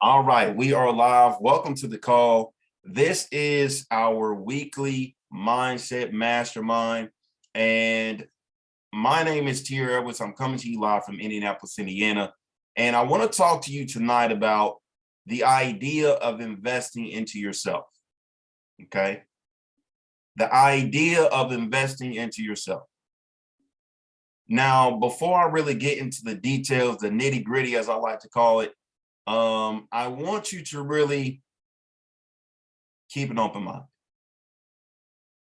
All right, we are live. Welcome to the call. This is our weekly mindset mastermind. And my name is Tier Edwards. I'm coming to you live from Indianapolis, Indiana. And I want to talk to you tonight about the idea of investing into yourself. Okay. The idea of investing into yourself. Now, before I really get into the details, the nitty gritty, as I like to call it, I want you to really keep an open mind.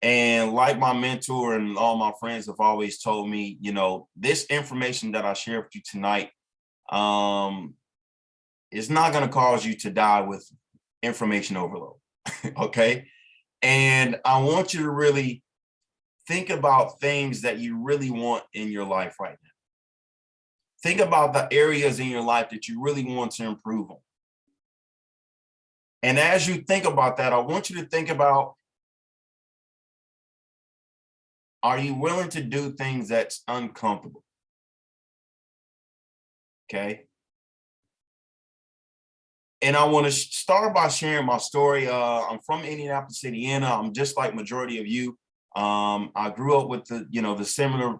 And like my mentor and all my friends have always told me, this information that I share with you tonight is not going to cause you to die with information overload. Okay. And I want you to really think about things that you really want in your life right now. Think about the areas in your life that you really want to improve on. And as you think about that, I want you to think about, are you willing to do things that's uncomfortable? Okay. And I want to start by sharing my story. I'm from Indianapolis, Indiana. I'm just like majority of you. I grew up with the similar,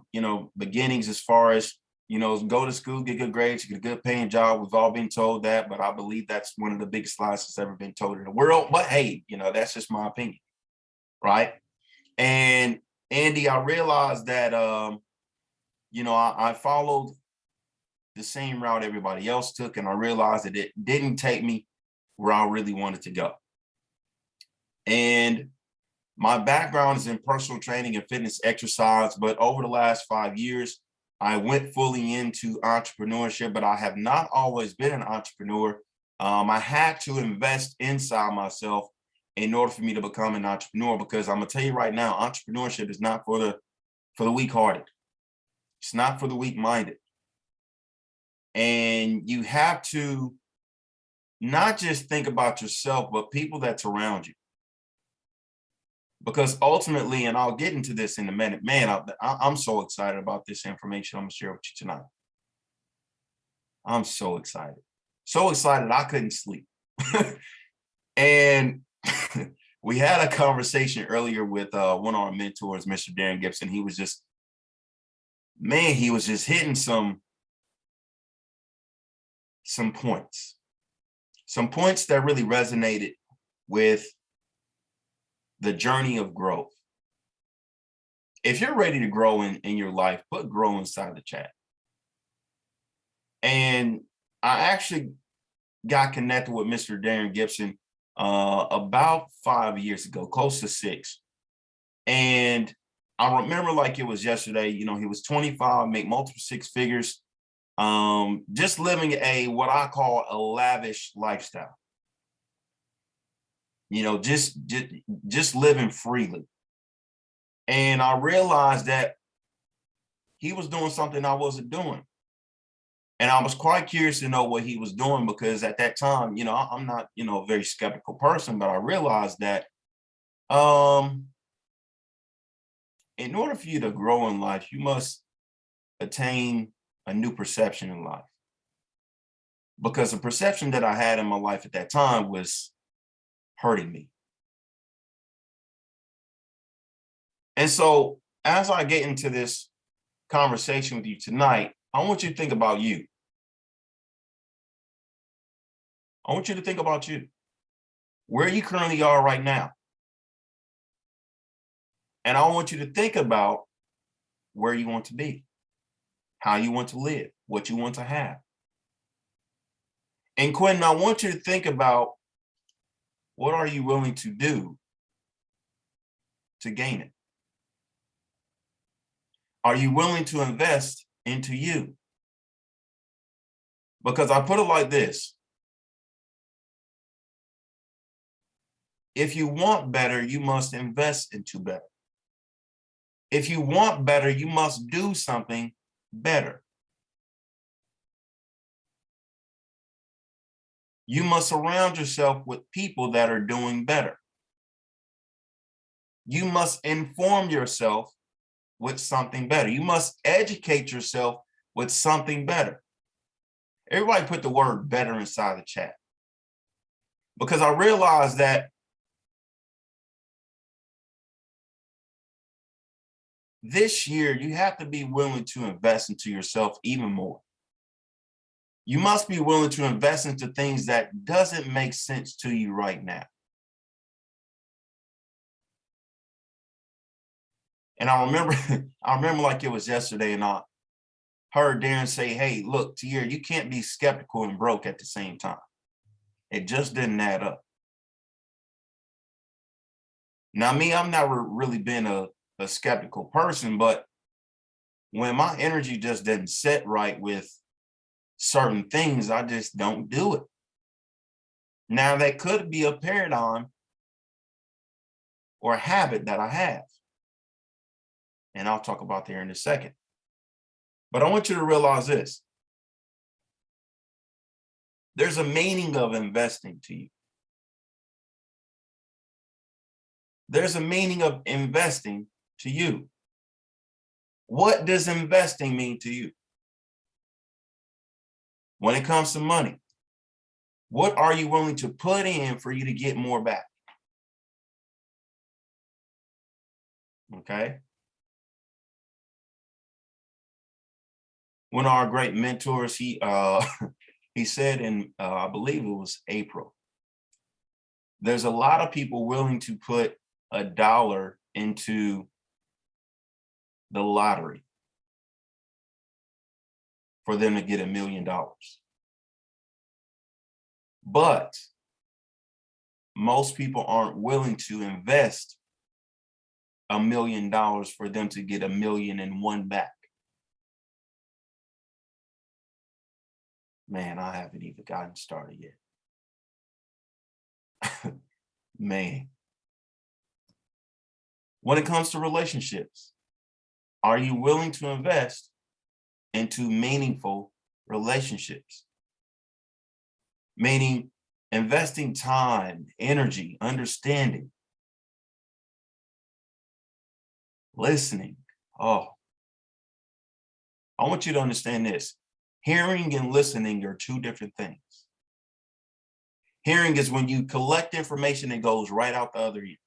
beginnings as far as, go to school, get good grades, get a good paying job. We've all been told that, but I believe that's one of the biggest lies that's ever been told in the world. But hey, that's just my opinion, right? And Andy, I realized that, I followed the same route everybody else took, and I realized that it didn't take me where I really wanted to go. And my background is in personal training and fitness exercise, but over the last 5 years, I went fully into entrepreneurship, but I have not always been an entrepreneur. I had to invest inside myself in order for me to become an entrepreneur, because I'm gonna tell you right now, entrepreneurship is not for the weak-hearted. It's not for the weak-minded. And you have to not just think about yourself, but people that's around you. Because ultimately, and I'll get into this in a minute, man, I'm so excited about this information I'm gonna share with you tonight. I'm so excited. So excited I couldn't sleep. And we had a conversation earlier with one of our mentors, Mr. Darren Gibson. He was just hitting some points that really resonated with the journey of growth. If you're ready to grow in your life, put grow inside the chat. And I actually got connected with Mr. Darren Gibson about 5 years ago, close to 6. And I remember like it was yesterday. He was 25, make multiple 6 figures, just living what I call a lavish lifestyle. Just living freely. And I realized that he was doing something I wasn't doing. And I was quite curious to know what he was doing, because at that time, I'm not, a very skeptical person, but I realized that in order for you to grow in life, you must attain a new perception in life. Because the perception that I had in my life at that time was hurting me. And so as I get into this conversation with you tonight, I want you to think about you. I want you to think about you, where you currently are right now. And I want you to think about where you want to be, how you want to live, what you want to have. And Quentin, I want you to think about, what are you willing to do to gain it? Are you willing to invest into you? Because I put it like this. If you want better, you must invest into better. If you want better, you must do something better. You must surround yourself with people that are doing better. You must inform yourself with something better. You must educate yourself with something better. Everybody put the word better inside the chat. Because I realized that this year you have to be willing to invest into yourself even more. You must be willing to invest into things that doesn't make sense to you right now. And I remember, I remember like it was yesterday, and I heard Darren say, "Hey, look, Tier, you can't be skeptical and broke at the same time." It just didn't add up. Now, me, I've never really been a skeptical person, but when my energy just doesn't sit right with certain things, I just don't do it. Now, that could be a paradigm or a habit that I have, and I'll talk about there in a second. But I want you to realize this. There's a meaning of investing to you. There's a meaning of investing to you. What does investing mean to you? When it comes to money, what are you willing to put in for you to get more back? Okay. One of our great mentors, he he said in I believe it was April, there's a lot of people willing to put $1 into the lottery for them to get $1 million. But most people aren't willing to invest $1 million for them to get 1,000,001 back. Man, I haven't even gotten started yet. Man. When it comes to relationships, are you willing to invest into meaningful relationships? Meaning investing time, energy, understanding, listening. Oh, I want you to understand this. Hearing and listening are two different things. Hearing is when you collect information and goes right out the other ear.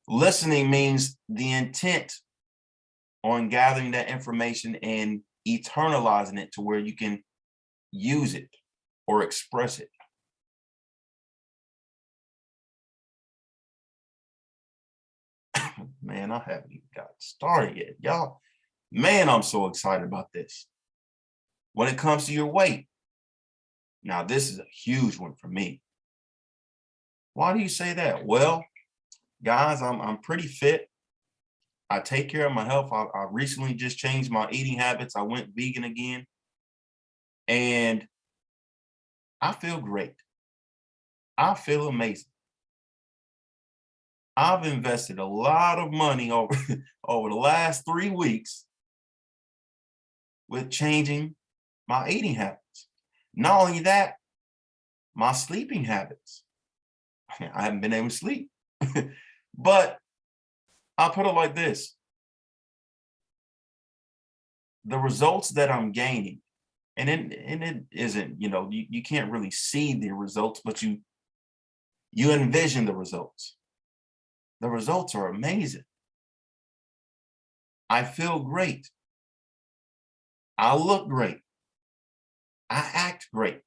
Listening means the intent on gathering that information and eternalizing it to where you can use it or express it. Man, I haven't even got started yet, y'all. Man, I'm so excited about this. When it comes to your weight, now this is a huge one for me. Why do you say that? Well, guys, I'm pretty fit. I take care of my health. I recently just changed my eating habits. I went vegan again, and I feel great. I feel amazing. I've invested a lot of money over, over the last 3 weeks with changing my eating habits. Not only that, my sleeping habits. I haven't been able to sleep. But I'll put it like this. The results that I'm gaining, and it isn't, you can't really see the results, but you envision the results. The results are amazing. I feel great. I look great. I act great.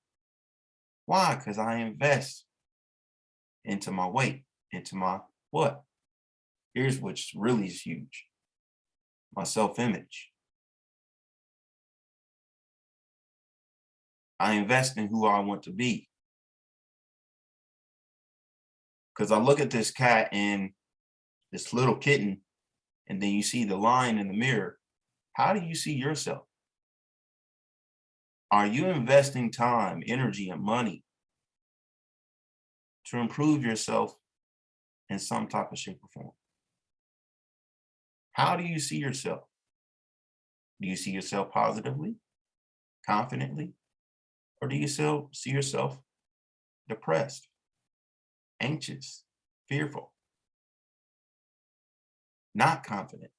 Why? Because I invest into my weight, into my what? Here's what's really is huge. My self-image. I invest in who I want to be. Because I look at this cat and this little kitten, and then you see the lion in the mirror. How do you see yourself? Are you investing time, energy, and money to improve yourself in some type of shape or form? How do you see yourself? Do you see yourself positively, confidently, or do you still see yourself depressed, anxious, fearful, not confident?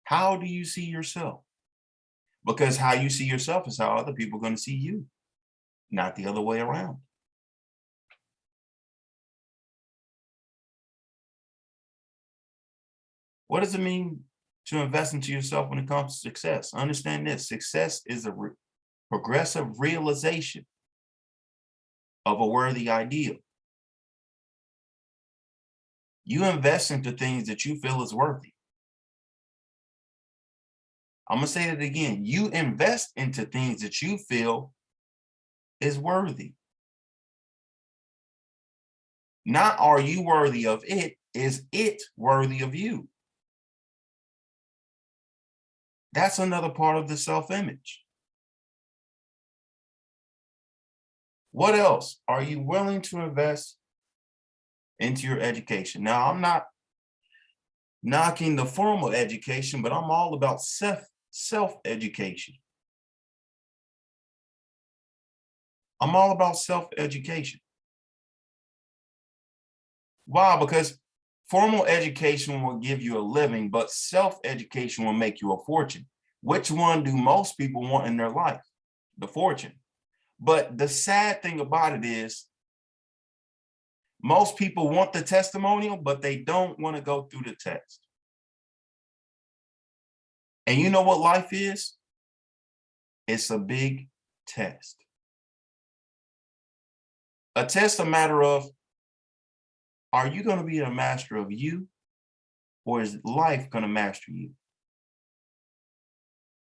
How do you see yourself? Because how you see yourself is how other people are going to see you. not the other way around. What does it mean to invest into yourself when it comes to success? Understand this: success is a progressive realization of a worthy ideal. You invest into things that you feel is worthy. I'm going to say it again. You invest into things that you feel is worthy. Not are you worthy of it, is it worthy of you? That's another part of the self-image. What else? Are you willing to invest into your education? Now, I'm not knocking the formal education, but I'm all about self-education. I'm all about self-education. Why? Because formal education will give you a living, but self-education will make you a fortune. Which one do most people want in their life? The fortune. But the sad thing about it is, most people want the testimonial, but they don't want to go through the test. And you know what life is? It's a big test. A test, a matter of, are you going to be a master of you, or is life going to master you?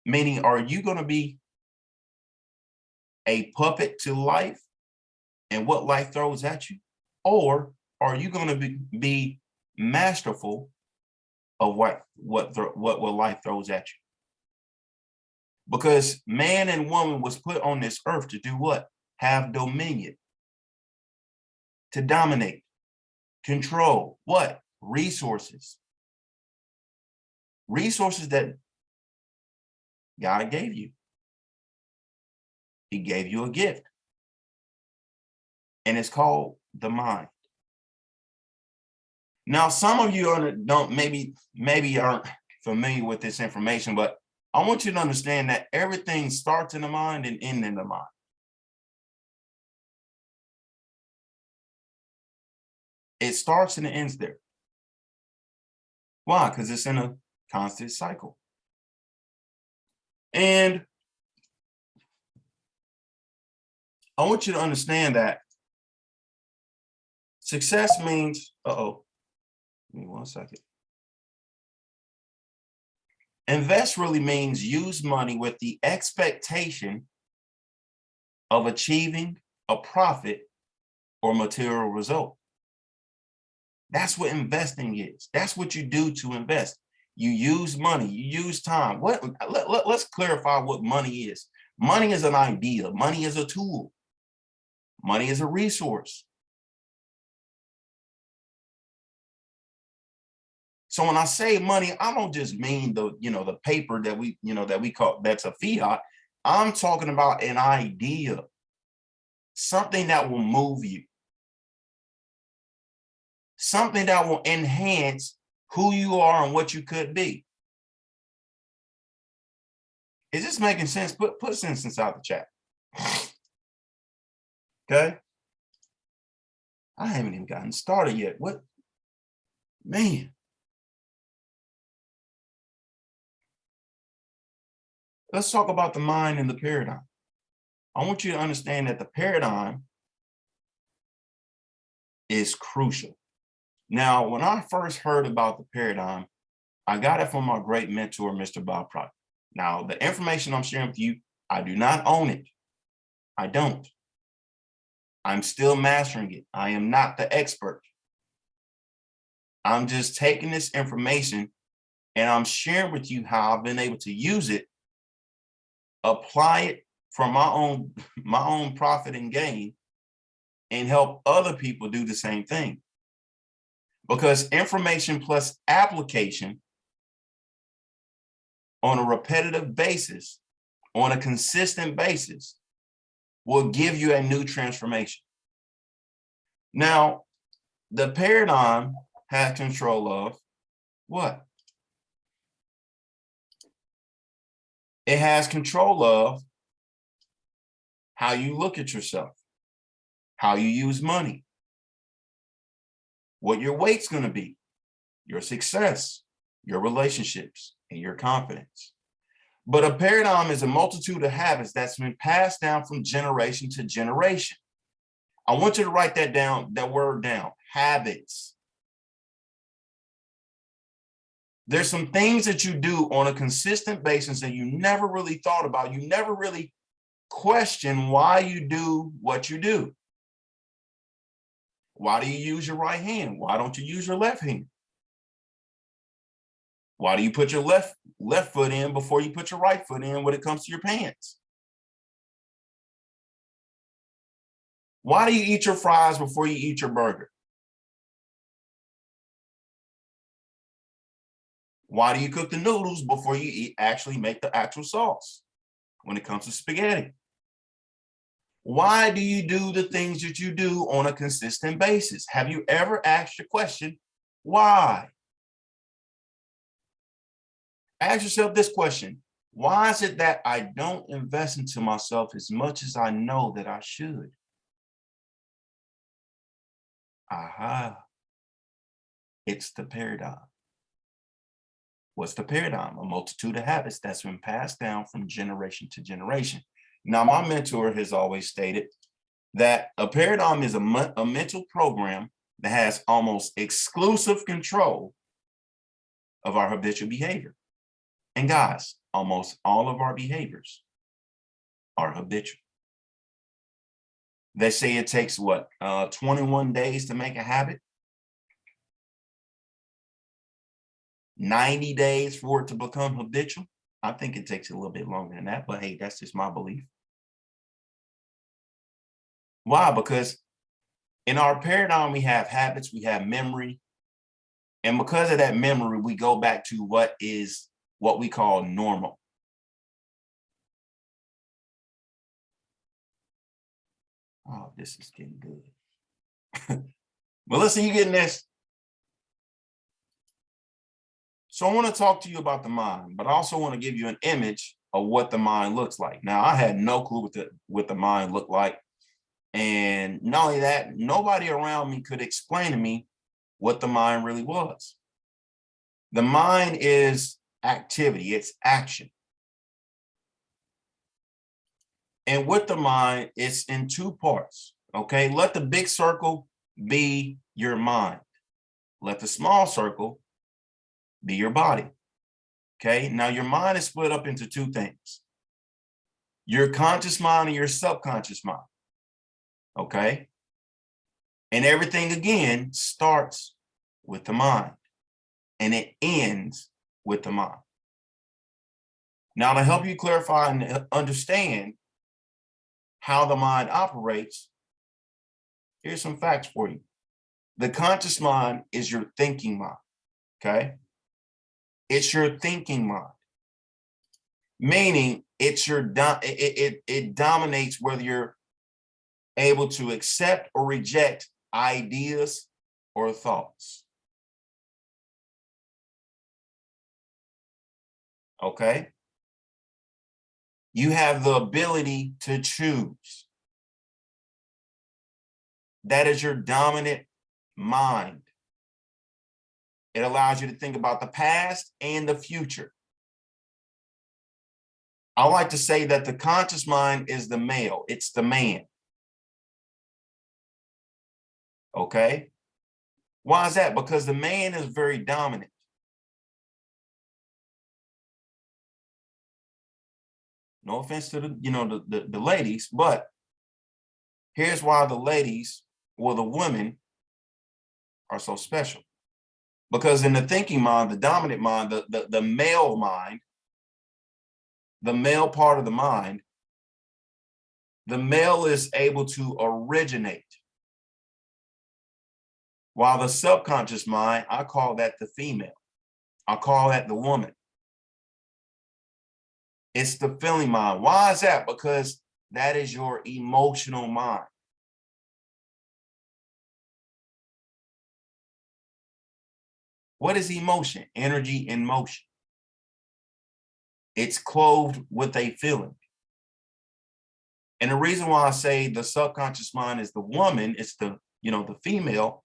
Meaning, are you going to be a puppet to life and what life throws at you? Or are you going to be masterful of what life throws at you? Because man and woman was put on this earth to do what? Have dominion, to dominate, control what? Resources. Resources that God gave you. He gave you a gift. And it's called the mind. Now, some of you don't maybe aren't familiar with this information, but I want you to understand that everything starts in the mind and ends in the mind. It starts and it ends there. Why? Because it's in a constant cycle. And I want you to understand that success means, give me 1 second. Invest really means use money with the expectation of achieving a profit or material result. That's what investing is. That's what you do to invest. You use money, you use time. Let's clarify what money is. Money is an idea. Money is a tool. Money is a resource. So when I say money, I don't just mean the paper that we call, that's a fiat. I'm talking about an idea, something that will move you, something that will enhance who you are and what you could be. Is this making sense? Put sense inside the chat. Okay. I haven't even gotten started yet. What? Man. Let's talk about the mind and the paradigm. I want you to understand that the paradigm is crucial. Now, when I first heard about the paradigm, I got it from my great mentor, Mr. Bob Proctor. Now, the information I'm sharing with you, I do not own it. I don't. I'm still mastering it. I am not the expert. I'm just taking this information and I'm sharing with you how I've been able to use it, apply it for my own profit and gain, and help other people do the same thing. Because information plus application on a repetitive basis, on a consistent basis, will give you a new transformation. Now, the paradigm has control of what? It has control of how you look at yourself, how you use money, what your weight's going to be, your success, your relationships, and your confidence. But a paradigm is a multitude of habits that's been passed down from generation to generation. I want you to write that down, that word down, habits. There's some things that you do on a consistent basis that you never really thought about. You never really question why you do what you do. Why do you use your right hand? Why don't you use your left hand? Why do you put your left foot in before you put your right foot in when it comes to your pants? Why do you eat your fries before you eat your burger? Why do you cook the noodles before you actually make the actual sauce when it comes to spaghetti? Why do you do the things that you do on a consistent basis? Have you ever asked the question, why? Ask yourself this question. Why is it that I don't invest into myself as much as I know that I should? Aha. It's the paradigm. What's the paradigm? A multitude of habits that's been passed down from generation to generation. Now, my mentor has always stated that a paradigm is a mental program that has almost exclusive control of our habitual behavior. And guys, almost all of our behaviors are habitual. They say it takes what, 21 days to make a habit? 90 days for it to become habitual? I think it takes a little bit longer than that, but hey, that's just my belief. Why? Because in our paradigm, we have habits, we have memory. And because of that memory, we go back to what we call normal. Oh, this is getting good. But listen, you getting this? So I want to talk to you about the mind, but I also want to give you an image of what the mind looks like. Now, I had no clue what the mind looked like. And not only that, nobody around me could explain to me what the mind really was. The mind is activity, it's action. And with the mind, it's in two parts, okay? Let the big circle be your mind. Let the small circle be your body, okay? Now, your mind is split up into two things. Your conscious mind and your subconscious mind, okay? And everything, again, starts with the mind, and it ends with the mind. Now, to help you clarify and understand how the mind operates, here's some facts for you. The conscious mind is your thinking mind, okay? It's your thinking mind, meaning it's your it dominates whether you're able to accept or reject ideas or thoughts. Okay? You have the ability to choose. That is your dominant mind. It allows you to think about the past and the future. I like to say that the conscious mind is the male, it's the man. Okay? Why is that? Because the man is very dominant. No offense to the ladies, but here's why the ladies or the women are so special. Because in the thinking mind, the dominant mind, the male mind, the male part of the mind, the male is able to originate. While the subconscious mind, I call that the female. I call that the woman. It's the feeling mind. Why is that? Because that is your emotional mind. What is emotion? Energy in motion. It's clothed with a feeling. And the reason why I say the subconscious mind is the woman, it's the, the female,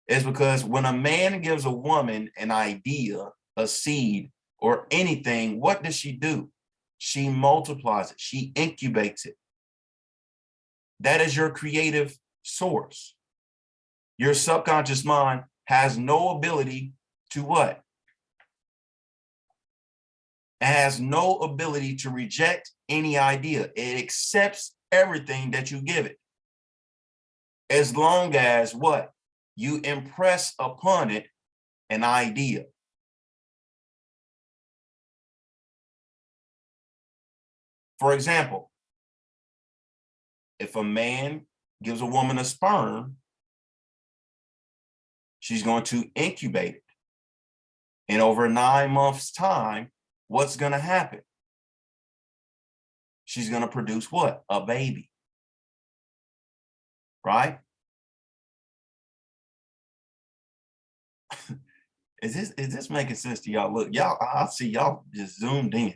is because when a man gives a woman an idea, a seed, or anything, what does she do? She multiplies it. She incubates it. That is your creative source. Your subconscious mind has no ability to what? It has no ability to reject any idea. It accepts everything that you give it. As long as what? You impress upon it an idea. For example, if a man gives a woman a sperm, she's going to incubate it. And over 9 months' time, what's going to happen? She's going to produce what? A baby. Right? Is this making sense to y'all? Look, y'all, I see y'all just zoomed in.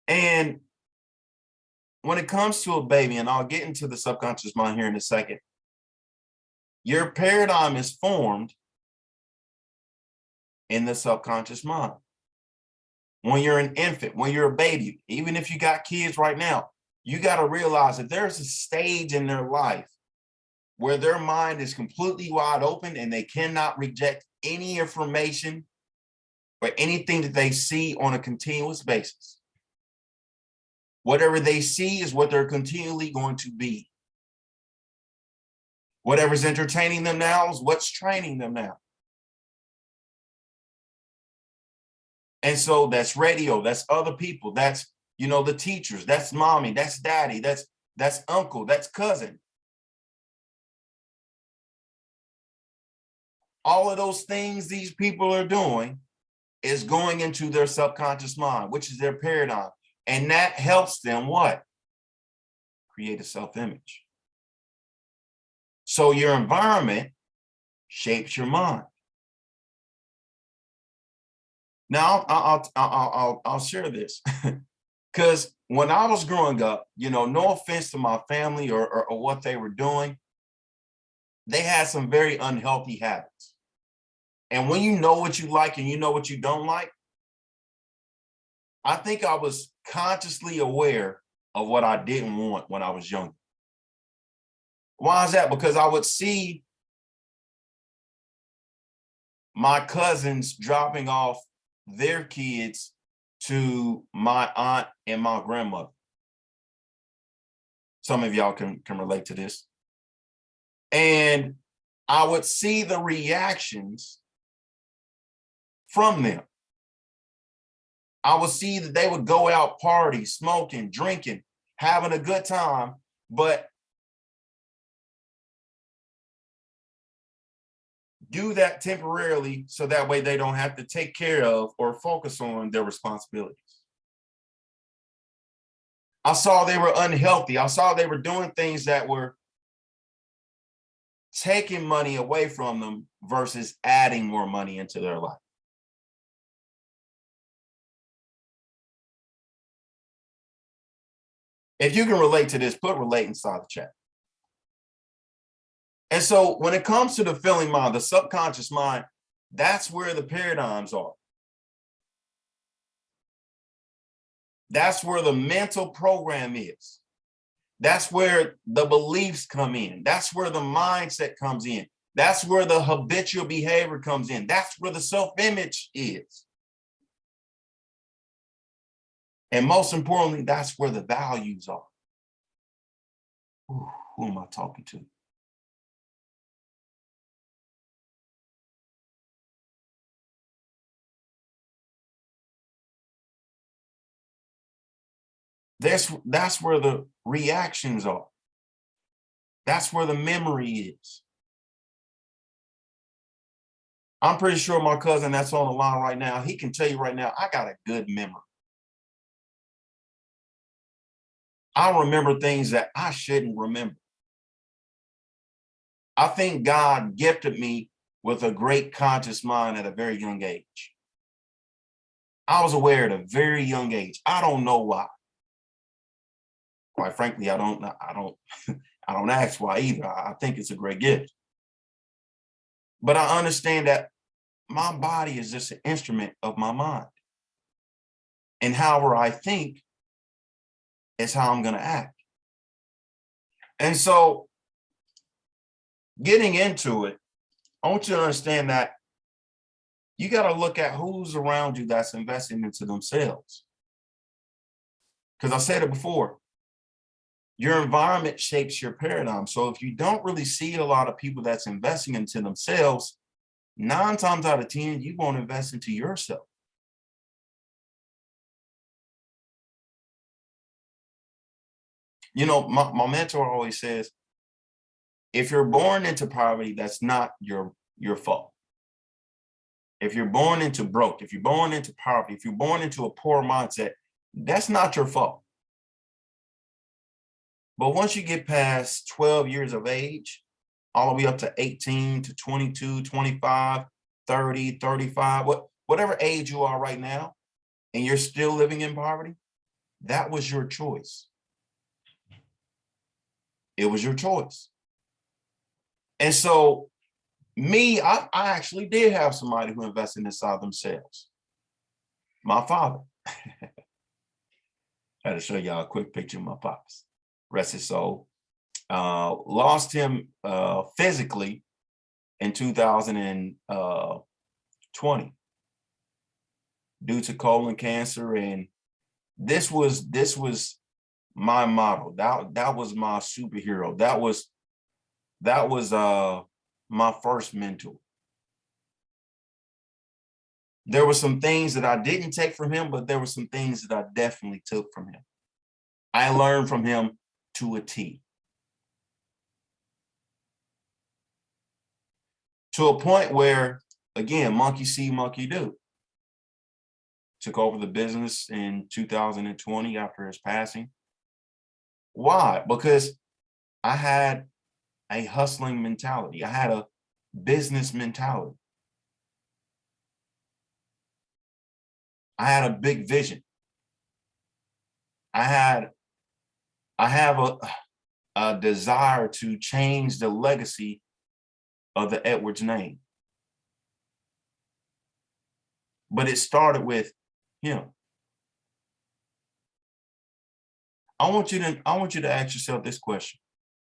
And when it comes to a baby, and I'll get into the subconscious mind here in a second, your paradigm is formed in the subconscious mind. When you're an infant, when you're a baby, even if you got kids right now, you got to realize that there's a stage in their life where their mind is completely wide open and they cannot reject any information or anything that they see on a continuous basis. Whatever they see is what they're continually going to be. Whatever's entertaining them now is what's training them now. And so that's radio, that's other people, that's, the teachers, that's mommy, that's daddy, that's uncle, that's cousin. All of those things these people are doing is going into their subconscious mind, which is their paradigm. And that helps them what? Create a self-image. So your environment shapes your mind. Now I'll share this because when I was growing up, no offense to my family or what they were doing, they had some very unhealthy habits. And when you know what you like and you know what you don't like, I think I was consciously aware of what I didn't want when I was younger. Why is that? Because I would see my cousins dropping off their kids to my aunt and my grandmother. Some of y'all can relate to this. And I would see the reactions from them. I would see that they would go out partying, smoking, drinking, having a good time, but do that temporarily so that way they don't have to take care of or focus on their responsibilities. I saw they were unhealthy. I saw they were doing things that were taking money away from them versus adding more money into their life. If you can relate to this, put relate inside the chat. And so when it comes to the feeling mind, the subconscious mind, that's where the paradigms are. That's where the mental program is. That's where the beliefs come in. That's where the mindset comes in. That's where the habitual behavior comes in. That's where the self-image is. And most importantly, that's where the values are. Ooh, who am I talking to? That's where the reactions are. That's where the memory is. I'm pretty sure my cousin that's on the line right now, he can tell you right now, I got a good memory. I remember things that I shouldn't remember. I think God gifted me with a great conscious mind at a very young age. I was aware at a very young age. I don't know why. quite frankly, I don't I don't ask why either. I think it's a great gift. But I understand that my body is just an instrument of my mind. And however I think is how I'm going to act. And so getting into it, I want you to understand that you got to look at who's around you that's investing into themselves. Because I said it before, your environment shapes your paradigm. So if you don't really see a lot of people that's investing into themselves, 9 times out of 10, you won't invest into yourself. You know, my mentor always says, if you're born into poverty, that's not your fault. If you're born into broke, if you're born into poverty, if you're born into a poor mindset, that's not your fault. But once you get past 12 years of age, all the way up to 18 to 22, 25, 30, 35, whatever age you are right now, and you're still living in poverty, that was your choice. It was your choice. And so me, I actually did have somebody who invested inside themselves. My father. I had to show y'all a quick picture of my pops. Rest his soul. Lost him physically in 2020 due to colon cancer. And this was my model. That was my superhero. That was my first mentor. There were some things that I didn't take from him, but there were some things that I definitely took from him. I learned from him to a T. To a point where, again, monkey see, monkey do. Took over the business in 2020 after his passing. Why? Because I had a hustling mentality. I had a business mentality. I had a big vision. I have a desire to change the legacy of the Edwards name. But it started with him. I want you to ask yourself this question.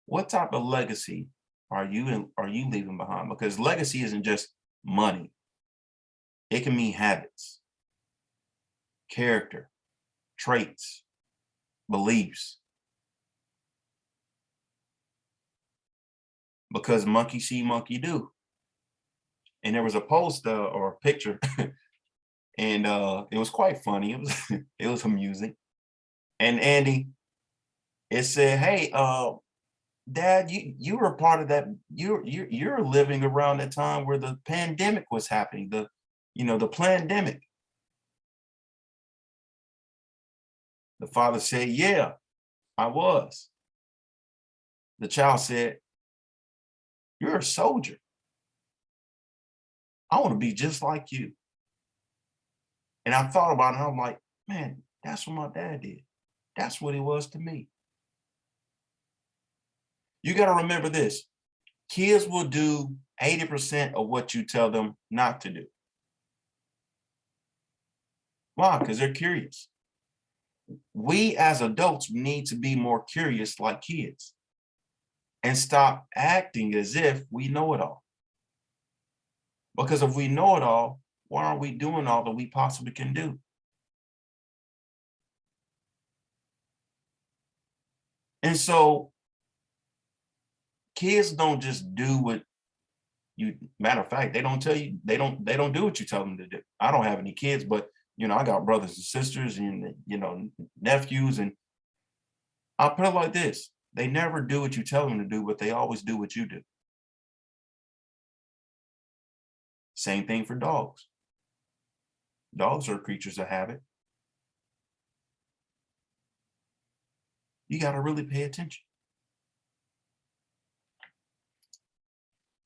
What type of legacy are you leaving behind? Because legacy isn't just money. It can mean habits, character, traits, beliefs. Because monkey see, monkey do. And there was a post or a picture, and it was quite funny. It was amusing. And Andy, it said, "Hey, Dad, you were part of that. You're living around that time where the pandemic was happening. The pandemic." The father said, "Yeah, I was." The child said, "You're a soldier. I want to be just like you." And I thought about it, and I'm like, man, that's what my dad did. That's what he was to me. You got to remember this. Kids will do 80% of what you tell them not to do. Why? Because they're curious. We as adults need to be more curious like kids and stop acting as if we know it all. Because if we know it all, why aren't we doing all that we possibly can do? And so kids don't just do what matter of fact, they don't tell you, they don't do what you tell them to do. I don't have any kids, but I got brothers and sisters and nephews, and I'll put it like this. They never do what you tell them to do, but they always do what you do. Same thing for dogs. Dogs are creatures of habit. You got to really pay attention.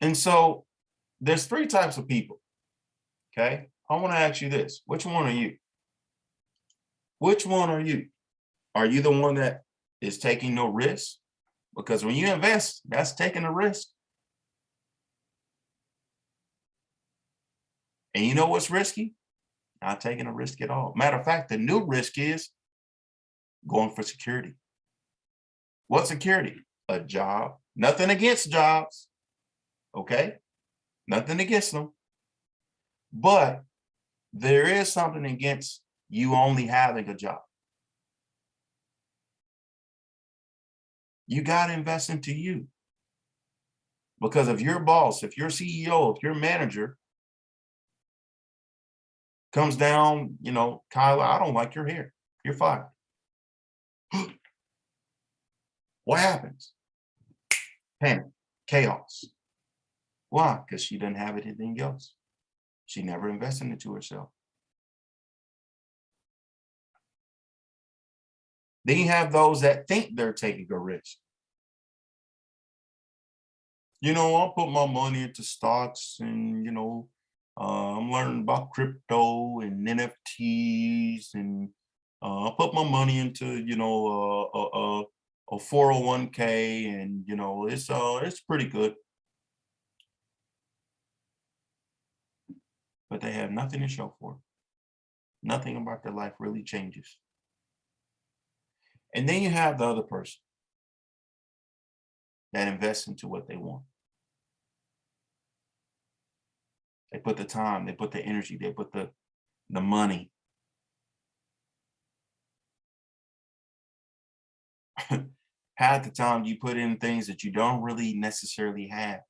And so there's 3 types of people. Okay. I want to ask you this. Which one are you? Which one are you? Are you the one that is taking no risk, because when you invest, that's taking a risk. And you know what's risky? Not taking a risk at all. Matter of fact, the new risk is going for security. What security? A job. Nothing against jobs, okay? Nothing against them. But there is something against you only having a job. You got to invest into you. Because if your boss, if your CEO, if your manager comes down, you know, Kyla, I don't like your hair, you're fired. What happens? Panic, chaos. Why? Because she doesn't have anything else. She never invested into herself. Then you have those that think they're taking a risk. You know, I'll put my money into stocks and, you know, I'm learning about crypto and NFTs, and I'll put my money into, you know, a 401k, and, you know, it's pretty good. But they have nothing to show for it. Nothing about their life really changes. And then you have the other person that invests into what they want. They put the time, they put the energy, they put the money. Half the time you put in things that you don't really necessarily have.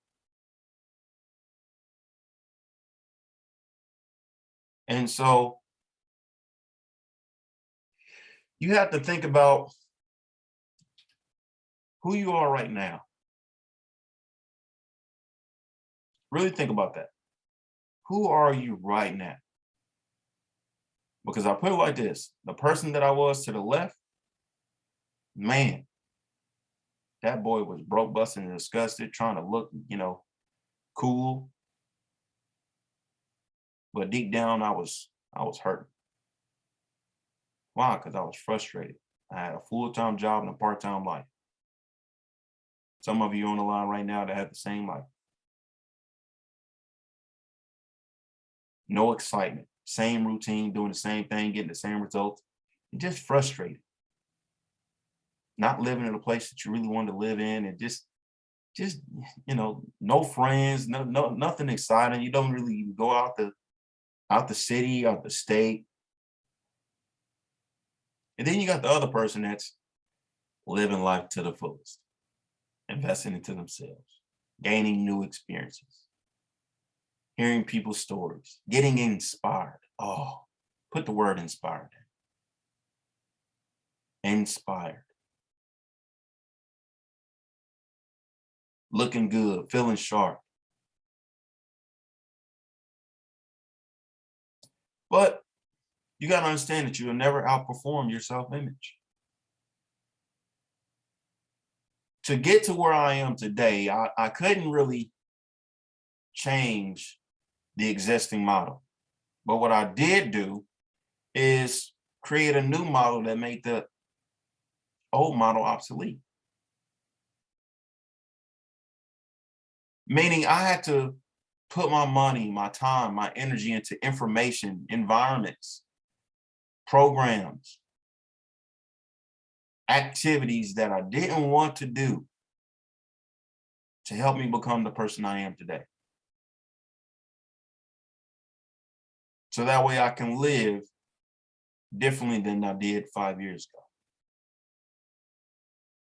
And so you have to think about who you are right now. Really think about that. Who are you right now? Because I put it like this, the person that I was to the left, man, that boy was broke, busted, and disgusted, trying to look, you know, cool. But deep down, I was hurt. Why? Because I was frustrated. I had a full-time job and a part-time life. Some of you on the line right now that have the same life. No excitement, same routine, doing the same thing, getting the same results. You're just frustrated. Not living in a place that you really wanted to live in, and just you know, no friends, nothing exciting. You don't really even go out the city, out the state. And then you got the other person that's living life to the fullest, investing into themselves, gaining new experiences, hearing people's stories, getting inspired. Oh, put the word inspired in. Inspired. Looking good, feeling sharp. But you got to understand that you'll never outperform your self-image. To get to where I am today, I couldn't really change the existing model. But what I did do is create a new model that made the old model obsolete. Meaning I had to put my money, my time, my energy into information, environments, programs, activities that I didn't want to do to help me become the person I am today. So that way I can live differently than I did 5 years ago.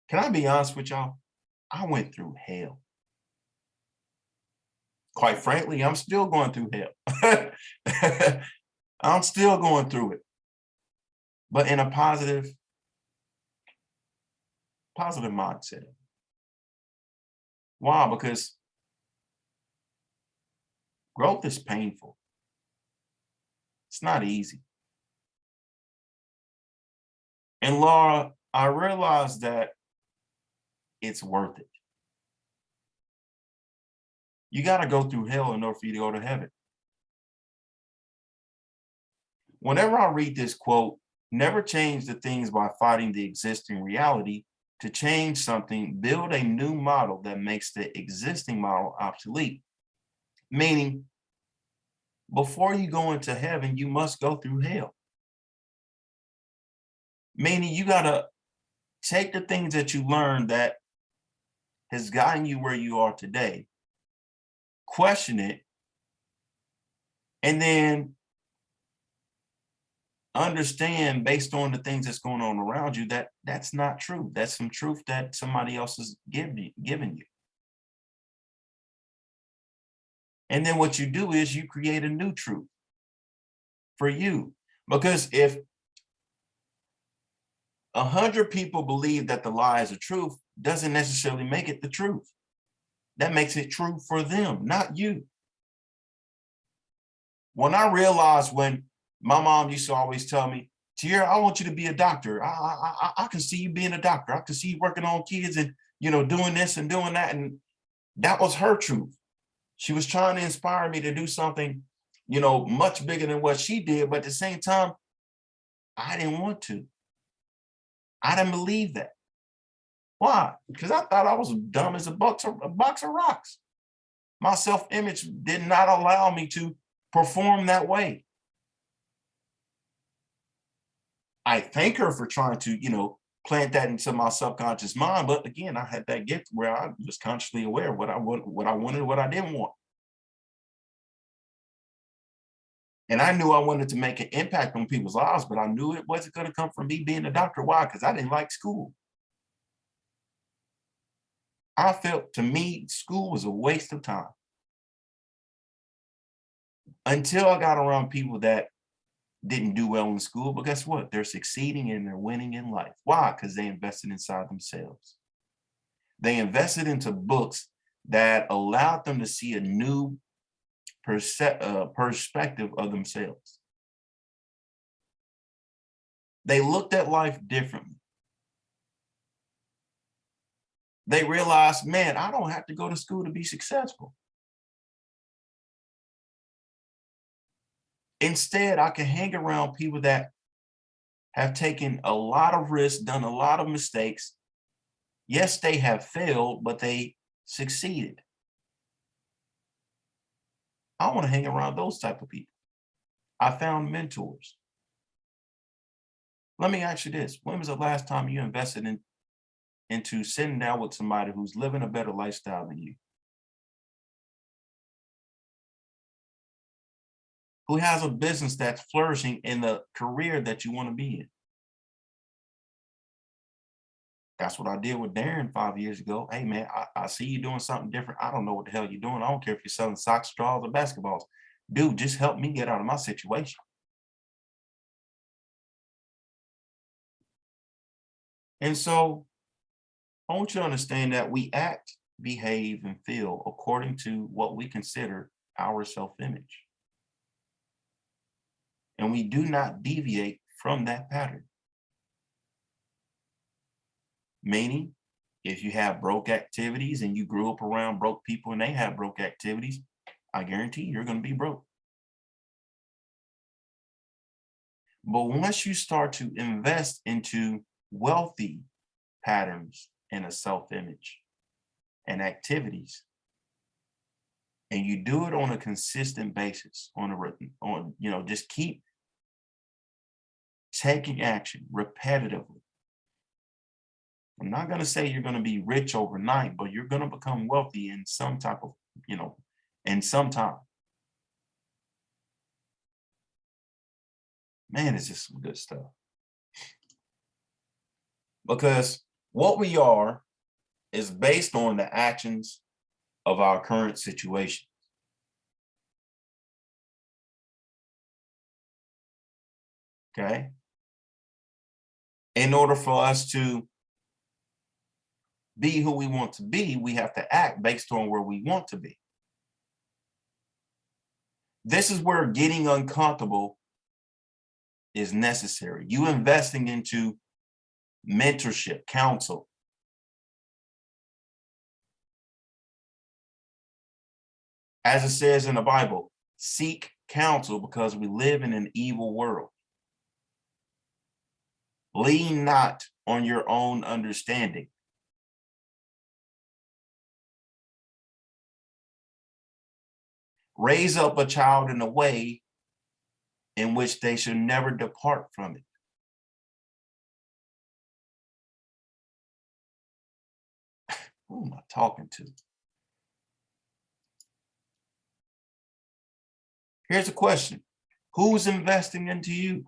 Can I be honest with y'all? I went through hell. Quite frankly, I'm still going through hell. I'm still going through it, but in a positive mindset. Why? Because growth is painful. It's not easy. And Laura, I realized that it's worth it. You got to go through hell in order for you to go to heaven. Whenever I read this quote, Never change the things by fighting the existing reality. To change something, build a new model that makes the existing model obsolete. Meaning, before you go into heaven, you must go through hell. Meaning, you got to take the things that you learned that has gotten you where you are today, question it, and then understand based on the things that's going on around you that that's not true. That's some truth that somebody else is giving you. And then what you do is you create a new truth for you. Because if 100 people believe that the lie is a truth, doesn't necessarily make it the truth. That makes it true for them, not you. When I realized, when my mom used to always tell me, Tierra, I want you to be a doctor. I can see you being a doctor. I can see you working on kids and, doing this and doing that. And that was her truth. She was trying to inspire me to do something, much bigger than what she did. But at the same time, I didn't want to. I didn't believe that. Why? Because I thought I was dumb as a box of rocks. My self-image did not allow me to perform that way. I thank her for trying to, plant that into my subconscious mind. But again, I had that gift where I was consciously aware of what I wanted, what I didn't want. And I knew I wanted to make an impact on people's lives, but I knew it wasn't going to come from me being a doctor. Why? Because I didn't like school. I felt, to me, school was a waste of time. Until I got around people that didn't do well in school, but guess what? They're succeeding and they're winning in life. Why? Because they invested inside themselves. They invested into books that allowed them to see a new perspective of themselves. They looked at life differently. They realized, man, I don't have to go to school to be successful. Instead, I can hang around people that have taken a lot of risks, done a lot of mistakes. Yes, they have failed, but they succeeded. I want to hang around those type of people. I found mentors. Let me ask you this. When was the last time you invested into sitting down with somebody who's living a better lifestyle than you? Who has a business that's flourishing in the career that you want to be in? That's what I did with Darren 5 years ago. Hey, man, I see you doing something different. I don't know what the hell you're doing. I don't care if you're selling socks, straws, or basketballs. Dude, just help me get out of my situation. And so I want you to understand that we act, behave, and feel according to what we consider our self-image. And we do not deviate from that pattern. Meaning, if you have broke activities and you grew up around broke people and they have broke activities, I guarantee you're going to be broke. But once you start to invest into wealthy patterns and a self-image and activities, and you do it on a consistent basis, just keep taking action repetitively. I'm not going to say you're going to be rich overnight, but you're going to become wealthy in some type of, in some time. Man, it's just some good stuff. Because what we are is based on the actions of our current situation. Okay? In order for us to be who we want to be, we have to act based on where we want to be. This is where getting uncomfortable is necessary. You investing into mentorship, counsel. As it says in the Bible, seek counsel because we live in an evil world. Lean not on your own understanding. Raise up a child in a way in which they should never depart from it. Who am I talking to? Here's a question. Who's investing into you?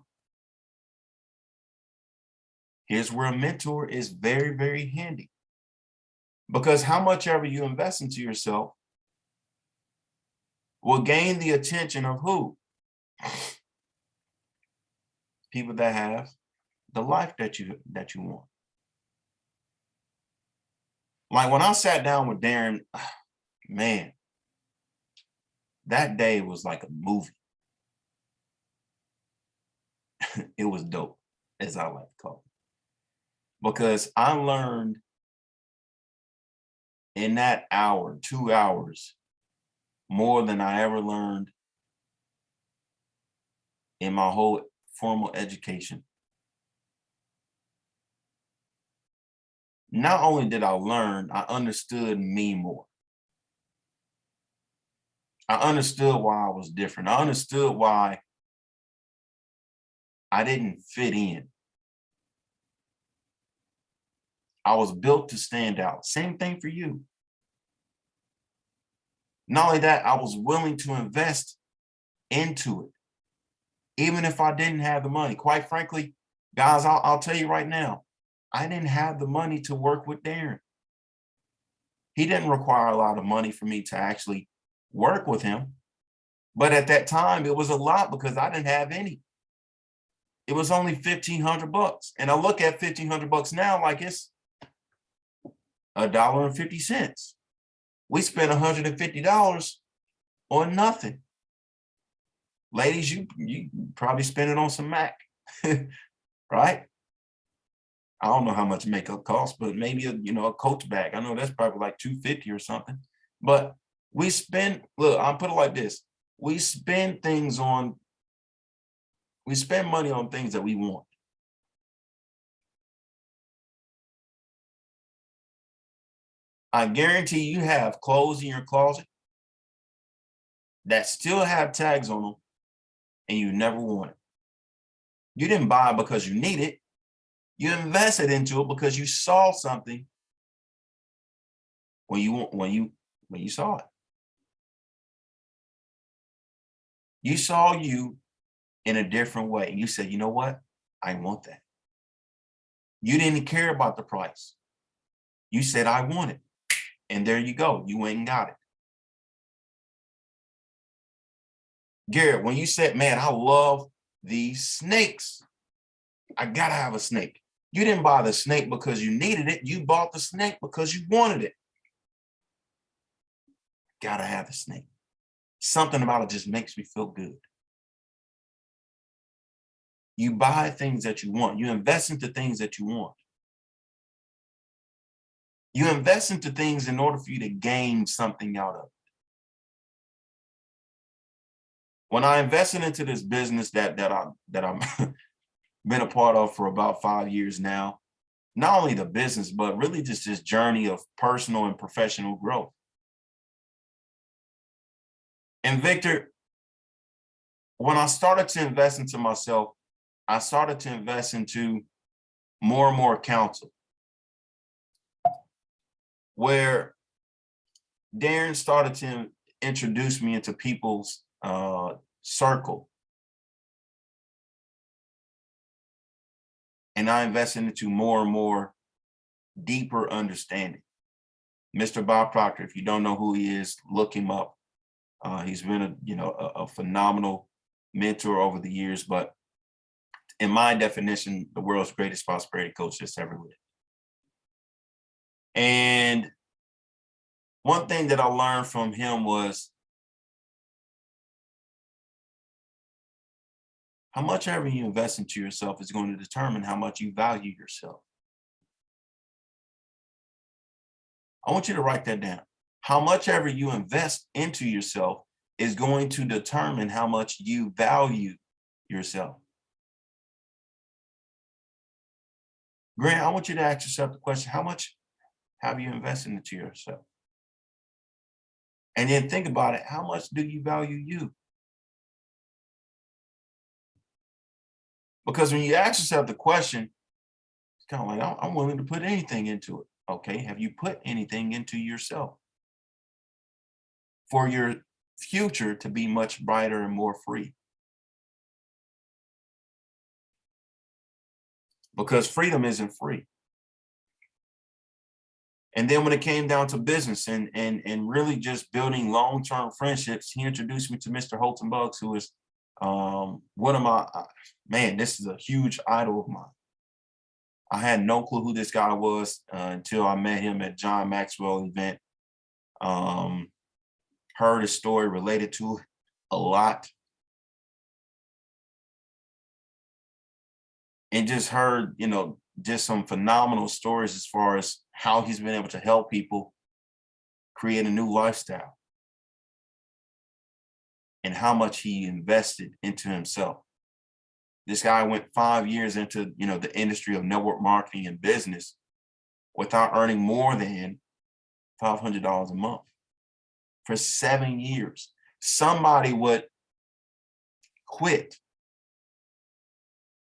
Here's where a mentor is very, very handy. Because how much ever you invest into yourself will gain the attention of who? People that have the life that you want. Like when I sat down with Darren, man, that day was like a movie. It was dope, as I like to call it. Because I learned in that hour, 2 hours, more than I ever learned in my whole formal education. Not only did I learn, I understood me more. I understood why I was different. I understood why I didn't fit in. I was built to stand out. Same thing for you. Not only that, I was willing to invest into it, even if I didn't have the money. Quite frankly, guys, I'll tell you right now, I didn't have the money to work with Darren. He didn't require a lot of money for me to actually work with him. But at that time, it was a lot because I didn't have any. It was only $1,500. And I look at $1,500 now like it's $1.50. We spent $150 on nothing. Ladies, you probably spend it on some Mac, right? I don't know how much makeup costs, but maybe a Coach bag. I know that's probably like $250 or something. But we spend, look, I'll put it like this. We spend money on things that we want. I guarantee you have clothes in your closet that still have tags on them and you never wore it. You didn't buy it because you need it. You invested into it because you saw something when you saw it. You saw you in a different way. You said, you know what? I want that. You didn't care about the price. You said, I want it. And there you go. You went and got it. Garrett, when you said, man, I love these snakes. I gotta have a snake. You didn't buy the snake because you needed it. You bought the snake because you wanted it. Gotta have the snake. Something about it just makes me feel good. You buy things that you want. You invest into things that you want. You invest into things in order for you to gain something out of it. When I invested into this business that I'm been a part of for about 5 years now, not only the business, but really just this journey of personal and professional growth. And Victor, when I started to invest into myself, I started to invest into more and more counsel, where Darren started to introduce me into people's circle. And I invested into more and more deeper understanding. Mr. Bob Proctor, if you don't know who he is, look him up. He's been a phenomenal mentor over the years, but in my definition, the world's greatest prosperity coach that's ever lived. And one thing that I learned from him was how much ever you invest into yourself is going to determine how much you value yourself. I want you to write that down. How much ever you invest into yourself is going to determine how much you value yourself. Grant, I want you to ask yourself the question, how much have you invested into yourself? And then think about it, how much do you value you? Because when you ask yourself the question, it's kind of like, I'm willing to put anything into it. Okay, have you put anything into yourself for your future to be much brighter and more free? Because freedom isn't free. And then when it came down to business and really just building long-term friendships, he introduced me to Mr. Holton Bugs, who is one of my, man, this is a huge idol of mine. I had no clue who this guy was until I met him at John Maxwell event. Heard his story, related to it a lot. And just heard, just some phenomenal stories as far as how he's been able to help people create a new lifestyle and how much he invested into himself. This guy went 5 years into, the industry of network marketing and business without earning more than $500 a month for 7 years. Somebody would quit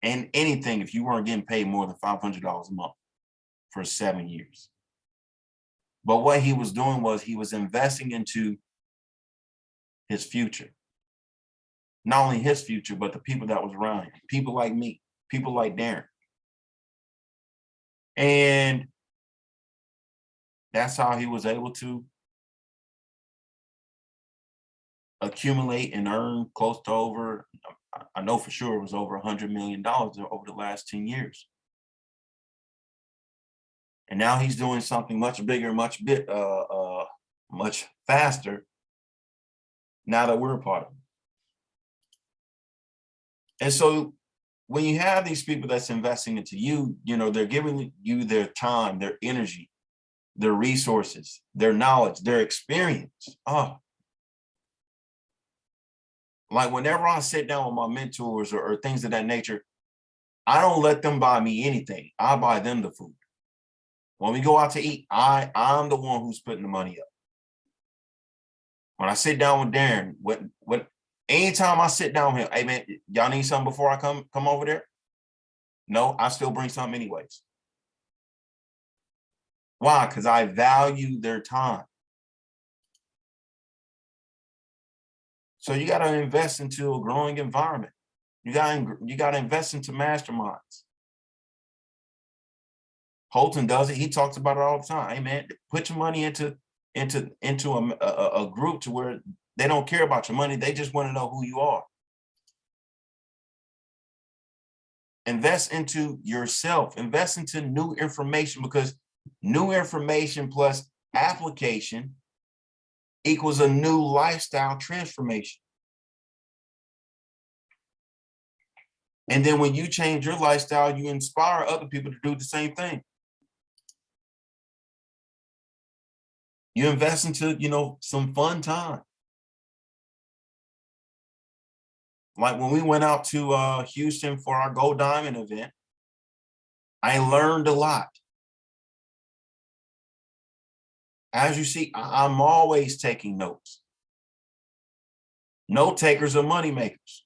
and anything if you weren't getting paid more than $500 a month for 7 years. But what he was doing was he was investing into his future. Not only his future, but the people that was around him, people like me, people like Darren. And that's how he was able to accumulate and earn close to over, I know for sure it was over $100 million over the last 10 years. And now he's doing something much bigger, much faster now that we're a part of it. And so when you have these people that's investing into you, they're giving you their time, their energy, their resources, their knowledge, their experience. Like whenever I sit down with my mentors or things of that nature, I don't let them buy me anything. I buy them the food. When we go out to eat, I'm the one who's putting the money up. When I sit down with Darren, anytime I sit down here, hey man, y'all need something before I come over there? No, I still bring something anyways. Why? Because I value their time. So you got to invest into a growing environment. You got to invest into masterminds. Holton does it. He talks about it all the time. Hey man, put your money into a group to where they don't care about your money. They just want to know who you are. Invest into yourself. Invest into new information, because new information plus application equals a new lifestyle transformation. And then when you change your lifestyle, you inspire other people to do the same thing. You invest into, some fun time. Like when we went out to Houston for our Gold Diamond event, I learned a lot. As you see, I'm always taking notes. Note takers are money makers.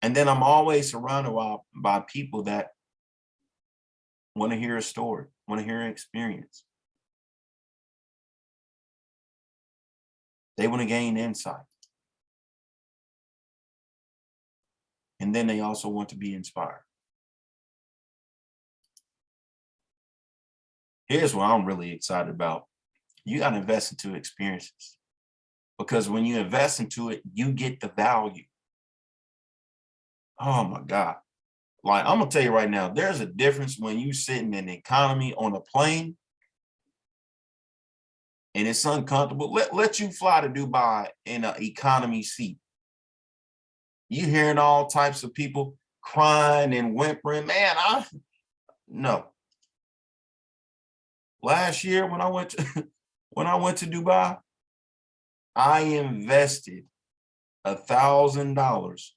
And then I'm always surrounded by people that want to hear a story, want to hear an experience. They want to gain insight. And then they also want to be inspired. Here's what I'm really excited about. You got to invest into experiences, because when you invest into it, you get the value. Oh my God. Like, I'm gonna tell you right now, there's a difference when you sitting in economy on a plane and it's uncomfortable. Let you fly to Dubai in an economy seat. You hearing all types of people crying and whimpering. Man, no. Last year when I went to Dubai, I invested $1,000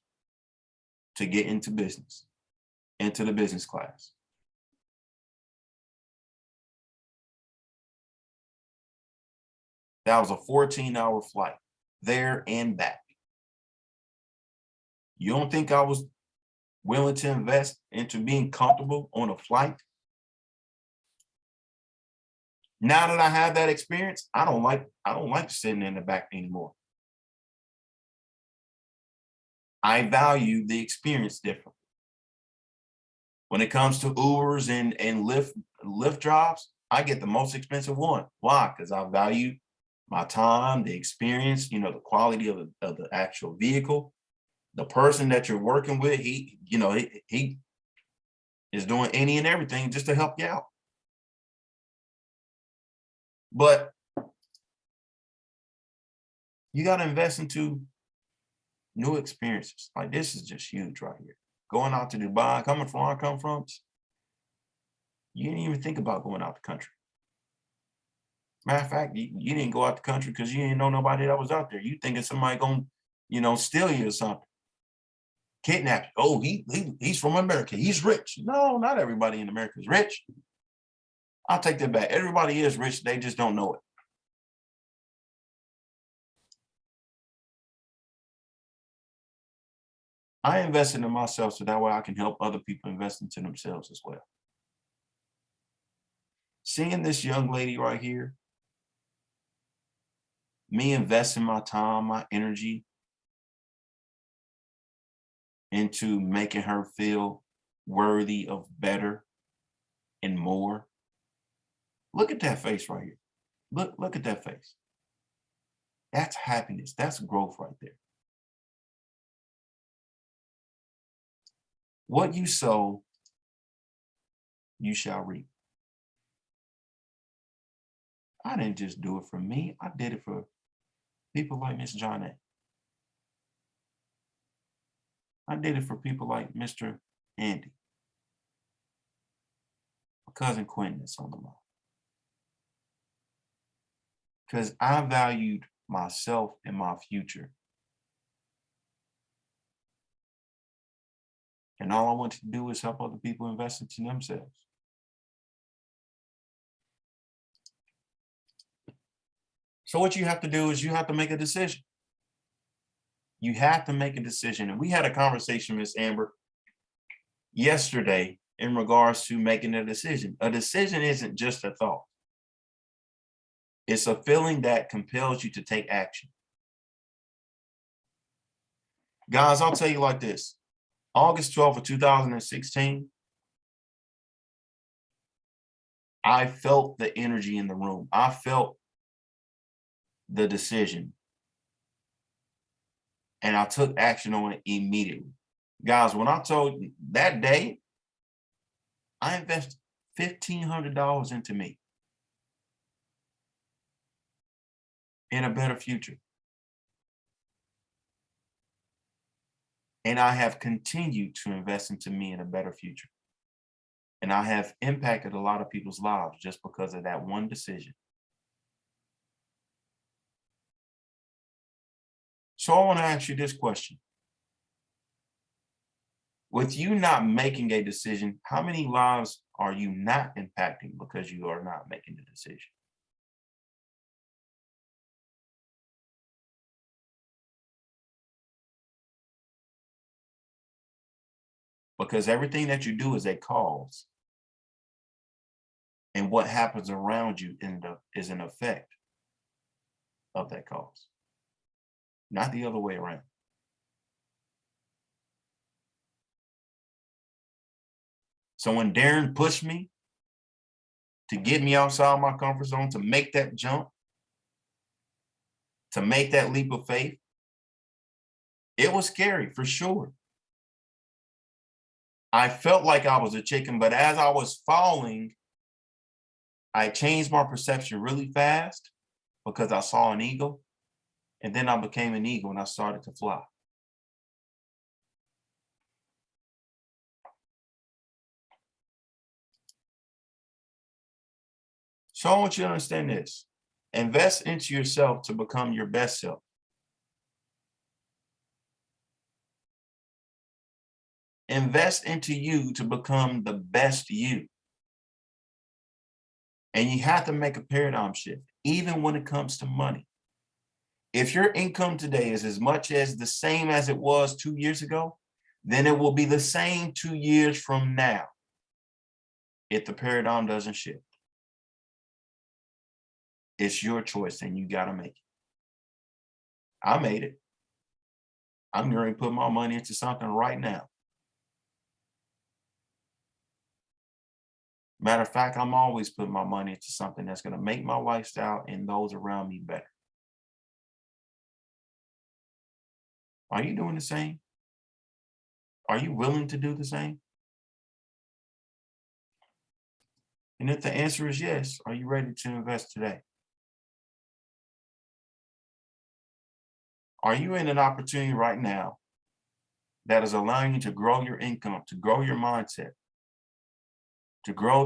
to get into business, into the business class. That was a 14-hour flight, there and back. You don't think I was willing to invest into being comfortable on a flight? Now that I have that experience, I don't like sitting in the back anymore. I value the experience differently. When it comes to Ubers and Lyft jobs, I get the most expensive one. Why? Because I value my time, the experience, the quality of the actual vehicle, the person that you're working with. He is doing any and everything just to help you out. But you got to invest into new experiences. Like, this is just huge right here. Going out to Dubai, coming from where I come from, you didn't even think about going out the country. Matter of fact, you didn't go out the country because you didn't know nobody that was out there. You thinking somebody gonna, steal you or something, kidnap you. Oh, he's from America. He's rich. No, not everybody in America is rich. I'll take that back. Everybody is rich. They just don't know it. I invested in myself so that way I can help other people invest into themselves as well. Seeing this young lady right here, me investing my time, my energy into making her feel worthy of better and more. Look at that face right here. Look at that face. That's happiness. That's growth right there. What you sow, you shall reap. I didn't just do it for me. I did it for people like Miss Johnette. I did it for people like Mr. Andy, my cousin Quentin that's on the line. Because I valued myself and my future. And all I want to do is help other people invest into themselves. So what you have to do is you have to make a decision. You have to make a decision. And we had a conversation, Miss Amber, yesterday in regards to making a decision. A decision isn't just a thought. It's a feeling that compels you to take action. Guys, I'll tell you like this. August 12th of 2016, I felt the energy in the room. I felt the decision. And I took action on it immediately. Guys, when I told you that day, I invested $1,500 into me in a better future. And I have continued to invest into me in a better future. And I have impacted a lot of people's lives just because of that one decision. So I want to ask you this question. With you not making a decision, how many lives are you not impacting because you are not making the decision? Because everything that you do is a cause. And what happens around you is an effect of that cause, not the other way around. So when Darren pushed me to get me outside my comfort zone, to make that jump, to make that leap of faith, it was scary for sure. I felt like I was a chicken, but as I was falling, I changed my perception really fast because I saw an eagle, and then I became an eagle and I started to fly. So I want you to understand this. Invest into yourself to become your best self. Invest into you to become the best you. And you have to make a paradigm shift, even when it comes to money. If your income today is as much as the same as it was 2 years ago, then it will be the same 2 years from now if the paradigm doesn't shift. It's your choice and you got to make it. I made it. I'm going to put my money into something right now. Matter of fact, I'm always putting my money into something that's going to make my lifestyle and those around me better. Are you doing the same? Are you willing to do the same? And if the answer is yes, are you ready to invest today? Are you in an opportunity right now that is allowing you to grow your income, to grow your mindset, to grow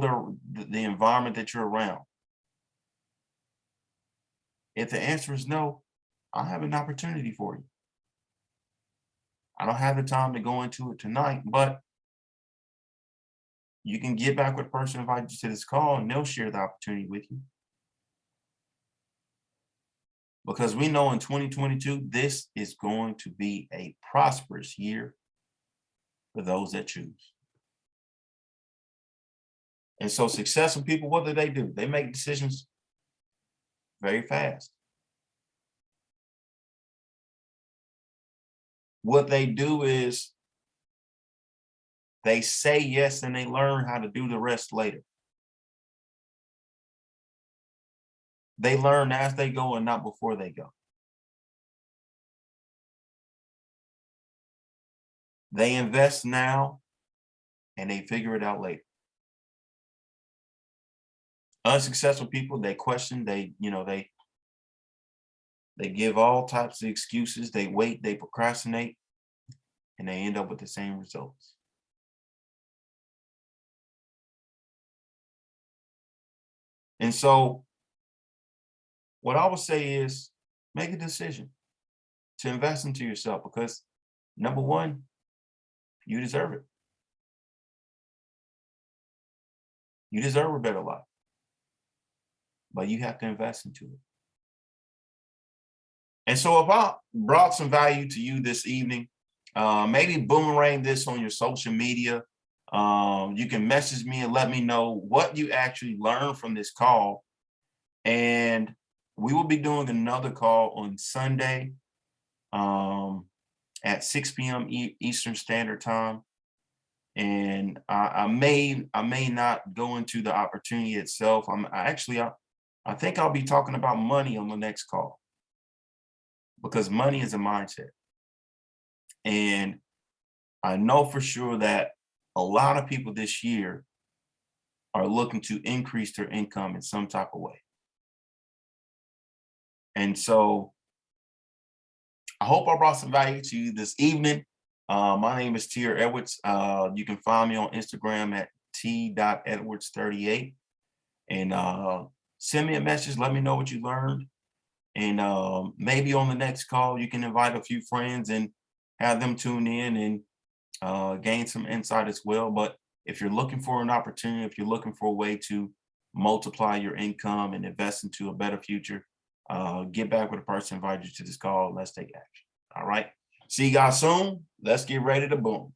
the environment that you're around? If the answer is no, I have an opportunity for you. I don't have the time to go into it tonight, but you can get back with the person who invited you to this call and they'll share the opportunity with you. Because we know in 2022, this is going to be a prosperous year for those that choose. And so successful people, what do? They make decisions very fast. What they do is they say yes and they learn how to do the rest later. They learn as they go and not before they go. They invest now and they figure it out later. Unsuccessful people, they question, they give all types of excuses, they wait, they procrastinate, and they end up with the same results. And so what I would say is make a decision to invest into yourself because number one, you deserve it. You deserve a better life, but you have to invest into it. And so if I brought some value to you this evening, maybe boomerang this on your social media. You can message me and let me know what you actually learned from this call. And we will be doing another call on Sunday at 6 p.m. Eastern Standard Time. And I may not go into the opportunity itself. I think I'll be talking about money on the next call because money is a mindset. And I know for sure that a lot of people this year are looking to increase their income in some type of way. And so I hope I brought some value to you this evening. My name is Tier Edwards. You can find me on Instagram at t.edwards38 and send me a message. Let me know what you learned. And maybe on the next call, you can invite a few friends and have them tune in and gain some insight as well. But if you're looking for an opportunity, if you're looking for a way to multiply your income and invest into a better future, get back with the person who invited you to this call. Let's take action. All right. See you guys soon. Let's get ready to boom.